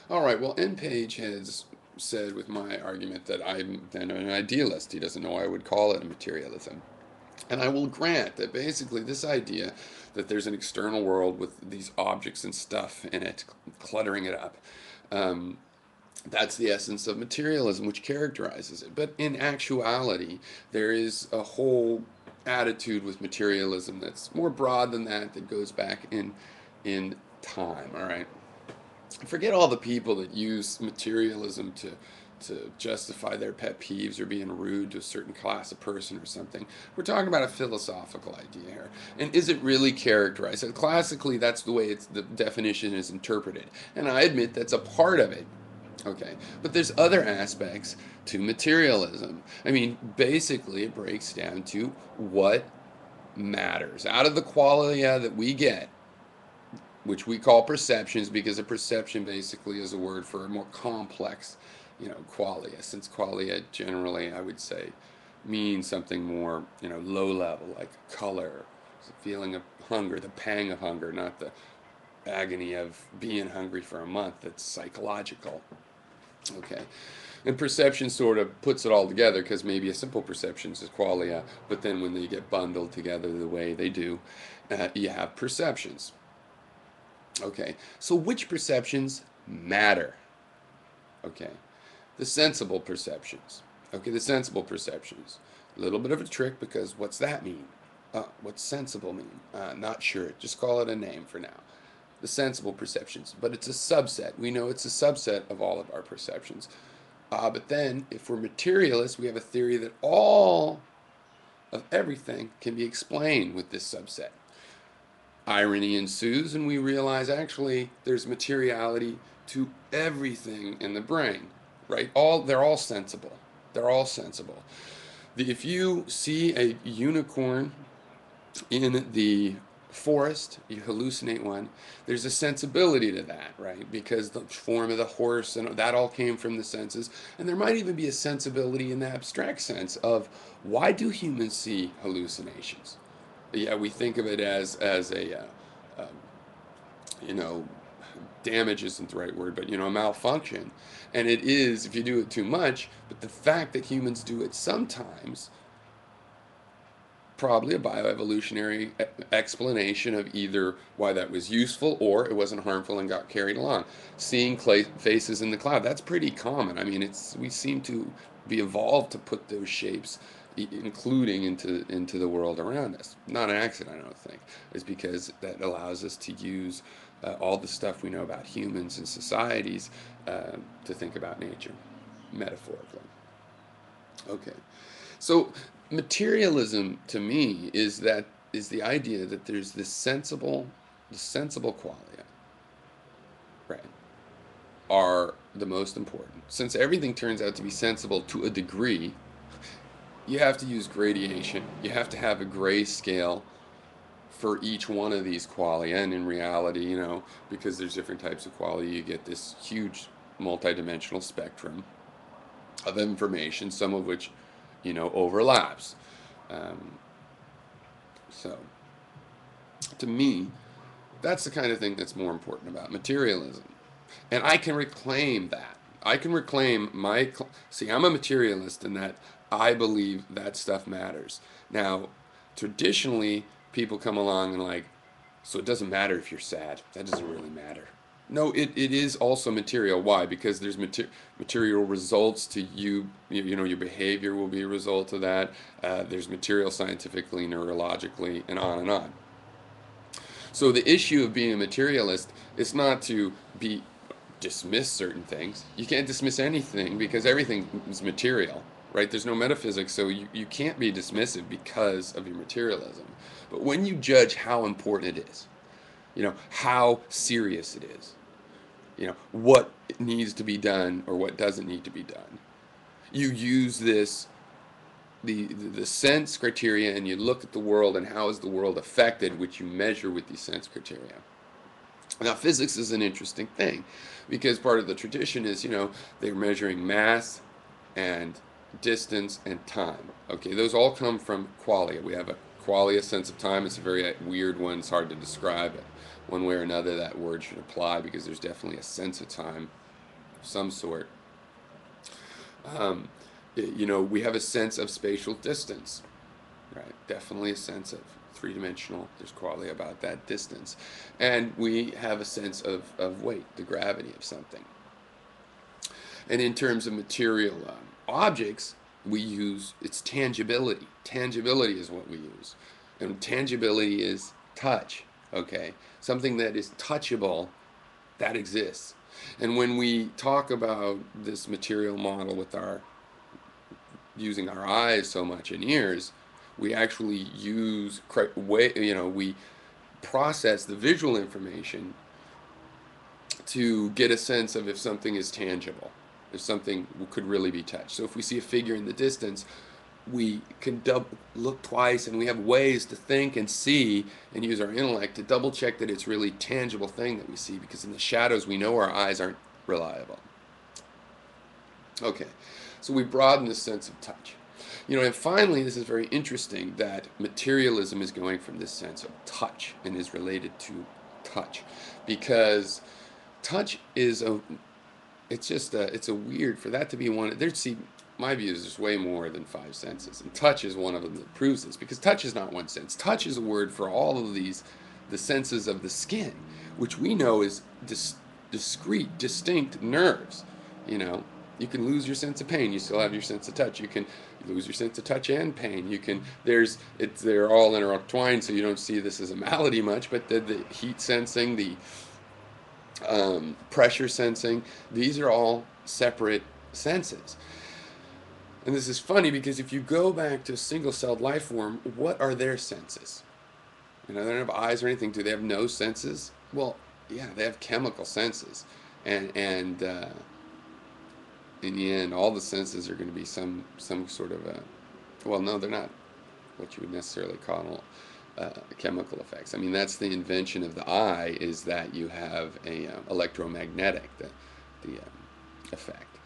All right, well, N. Page has said with my argument that I'm then an idealist. He doesn't know I would call it a materialism. And I will grant that basically this idea that there's an external world with these objects and stuff in it, cluttering it up, um, that's the essence of materialism, which characterizes it. But in actuality, there is a whole attitude with materialism that's more broad than that, that goes back in time. All right, forget all the people that use materialism to justify their pet peeves or being rude to a certain class of person or something. We're talking about a philosophical idea here. And is it really characterized? And classically, that's the way the definition is interpreted. And I admit that's a part of it. Okay, but there's other aspects to materialism. I mean, basically, it breaks down to what matters. Out of the qualia that we get, which we call perceptions, because a perception basically is a word for a more complex, qualia. Since qualia generally, I would say, means something more, low level, like color, the feeling of hunger, the pang of hunger, not the agony of being hungry for a month. That's psychological. Okay. And perception sort of puts it all together because maybe a simple perception is qualia, but then when they get bundled together the way they do, you have perceptions. Okay, so which perceptions matter? Okay, the sensible perceptions. Okay, the sensible perceptions. A little bit of a trick because what's that mean? What's sensible mean? Not sure. Just call it a name for now. The sensible perceptions, but it's a subset. We know it's a subset of all of our perceptions. But then, if we're materialists, we have a theory that all of everything can be explained with this subset. Irony ensues, and we realize actually there's materiality to everything in the brain, right? They're all sensible. They're all sensible. If you see a unicorn in the forest, you hallucinate one, there's a sensibility to that, right? Because the form of the horse and that all came from the senses. And there might even be a sensibility in the abstract sense of why do humans see hallucinations? Yeah, we think of it as a um, you know damage isn't the right word, but a malfunction, and it is if you do it too much. But the fact that humans do it sometimes, probably a bioevolutionary explanation of either why that was useful or it wasn't harmful and got carried along. Seeing faces in the cloud, that's pretty common. I mean, we seem to be evolved to put those shapes including into the world around us. Not an accident, I don't think. It's because that allows us to use all the stuff we know about humans and societies to think about nature metaphorically. Okay. So materialism to me is the idea that there's the sensible qualia, right, are the most important. Since everything turns out to be sensible to a degree, you have to use gradation. You have to have a gray scale for each one of these qualia. And in reality, because there's different types of qualia, you get this huge multidimensional spectrum of information, some of which, overlaps. Um, so, to me, that's the kind of thing that's more important about materialism. And I can reclaim that. I can reclaim my. See, I'm a materialist in that I believe that stuff matters. Now, traditionally, people come along and like, so it doesn't matter if you're sad. That doesn't really matter. No, it is also material. Why? Because there's material results to you. Your behavior will be a result of that. There's material scientifically, neurologically, and on and on. So the issue of being a materialist is not to be dismiss certain things. You can't dismiss anything because everything is material, right? There's no metaphysics, so you can't be dismissive because of your materialism. But when you judge how important it is, how serious it is, what needs to be done or what doesn't need to be done, you use the sense criteria and you look at the world and how is the world affected, which you measure with these sense criteria. Now, physics is an interesting thing because part of the tradition is, they're measuring mass and distance and time. Okay, those all come from qualia. We have a qualia, sense of time. It's a very weird one. It's hard to describe it. One way or another, that word should apply because there's definitely a sense of time some sort. Um, you know, we have a sense of spatial distance, right? Definitely a sense of three-dimensional. There's quality about that distance. And we have a sense of weight, the gravity of something. And in terms of material objects, we use its tangibility. Tangibility is what we use. And tangibility is touch, okay? Something that is touchable, that exists. And when we talk about this material model with our using our eyes so much and ears, we actually use we process the visual information to get a sense of if something is tangible, if something could really be touched. So if we see a figure in the distance, we can look twice, and we have ways to think and see and use our intellect to double check that it's really tangible thing that we see, because in the shadows we know our eyes aren't reliable. Okay, so we broaden the sense of touch. You know, and finally, this is very interesting that materialism is going from this sense of touch and is related to touch, because touch is it's a weird, for that to be one, see, my view is there's way more than five senses, and touch is one of them that proves this, because touch is not one sense. Touch is a word for all of these, the senses of the skin, which we know is discrete, distinct nerves, you know. You can lose your sense of pain. You still have your sense of touch. You can lose your sense of touch and pain. You can, they're all intertwined, so you don't see this as a malady much, but the heat sensing, the pressure sensing, these are all separate senses. And this is funny, because if you go back to a single-celled life form, what are their senses? You know, they don't have eyes or anything. Do they have no senses? Well, yeah, they have chemical senses. And in the end, all the senses are going to be some sort of a, well, no, they're not what you would necessarily call chemical effects. I mean, that's the invention of the eye, is that you have a electromagnetic the effect,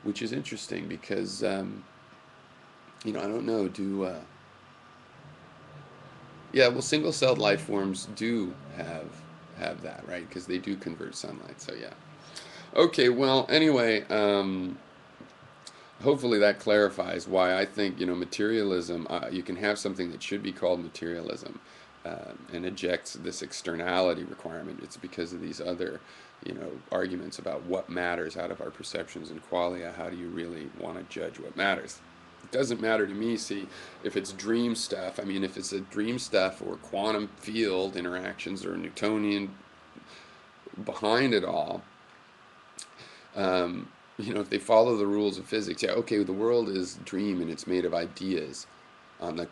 which is interesting, because you know, I don't know, yeah, well, single-celled life forms do have that, right? Because they do convert sunlight. So yeah. Okay, well, anyway, hopefully that clarifies why I think, you know, materialism, you can have something that should be called materialism and ejects this externality requirement. It's because of these other, you know, arguments about what matters out of our perceptions and qualia. How do you really want to judge what matters? It doesn't matter to me, see, if it's dream stuff. I mean, if it's a dream stuff or quantum field interactions or Newtonian behind it all, you know, if they follow the rules of physics, yeah, okay, the world is dream and it's made of ideas on the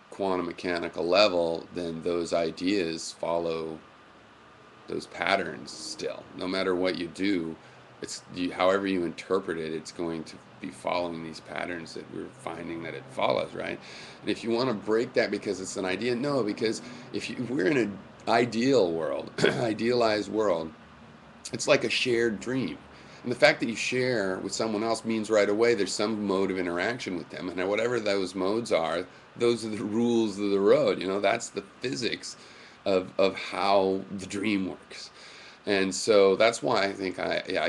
quantum mechanical level, then those ideas follow those patterns still. No matter what you do, however you interpret it, it's going to be following these patterns that we're finding that it follows, right? And if you want to break that because it's an idea, no, because we're in an ideal world, idealized world, it's like a shared dream. And the fact that you share with someone else means right away there's some mode of interaction with them. And whatever those modes are, those are the rules of the road. You know, that's the physics of how the dream works. And so that's why I think,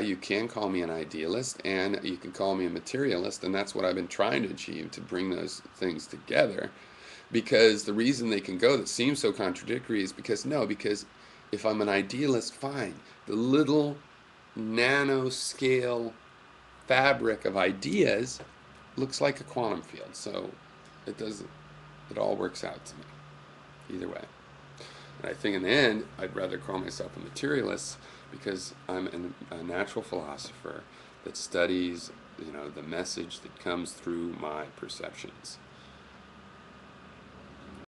you can call me an idealist and you can call me a materialist. And that's what I've been trying to achieve, to bring those things together. Because the reason they can go that seems so contradictory is because if I'm an idealist, fine. The little nanoscale fabric of ideas looks like a quantum field, so it all works out to me either way. And I think in the end I'd rather call myself a materialist, because I'm a natural philosopher that studies, you know, the message that comes through my perceptions.